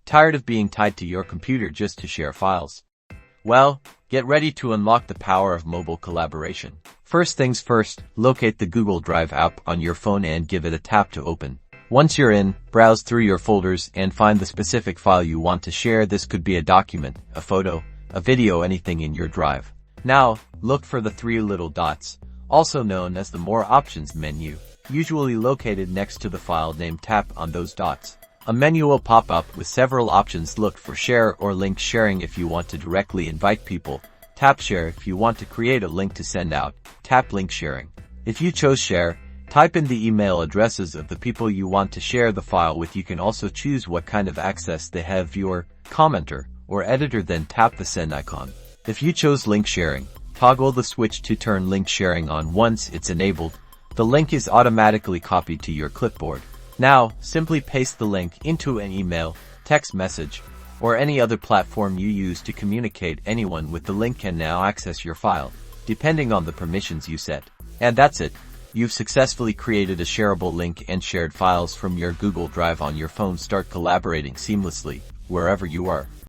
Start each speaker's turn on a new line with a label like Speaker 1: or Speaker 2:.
Speaker 1: Tired of being tied to your computer just to share files? Well, get ready to unlock the power of mobile collaboration. First things first, locate the Google Drive app on your phone and give it a tap to open. Once you're in, browse through your folders and find the specific file you want to share. This could be a document, a photo, a video, anything in your drive. Now, look for the three little dots, also known as the More Options menu, usually located next to the file name. Tap on those dots. A menu will pop up with several options. Look for Share or Link Sharing if you want to directly invite people. Tap Share if you want to create a link to send out. Tap Link Sharing. If you chose Share, type in the email addresses of the people you want to share the file with. You can also choose what kind of access they have, viewer, commenter, or editor, then tap the send icon. If you chose Link Sharing, toggle the switch to turn link sharing on. Once it's enabled, the link is automatically copied to your clipboard. Now, simply paste the link into an email, text message, or any other platform you use to communicate. Anyone with the link can now access your file, depending on the permissions you set. And that's it. You've successfully created a shareable link and shared files from your Google Drive on your phone. Start collaborating seamlessly, wherever you are.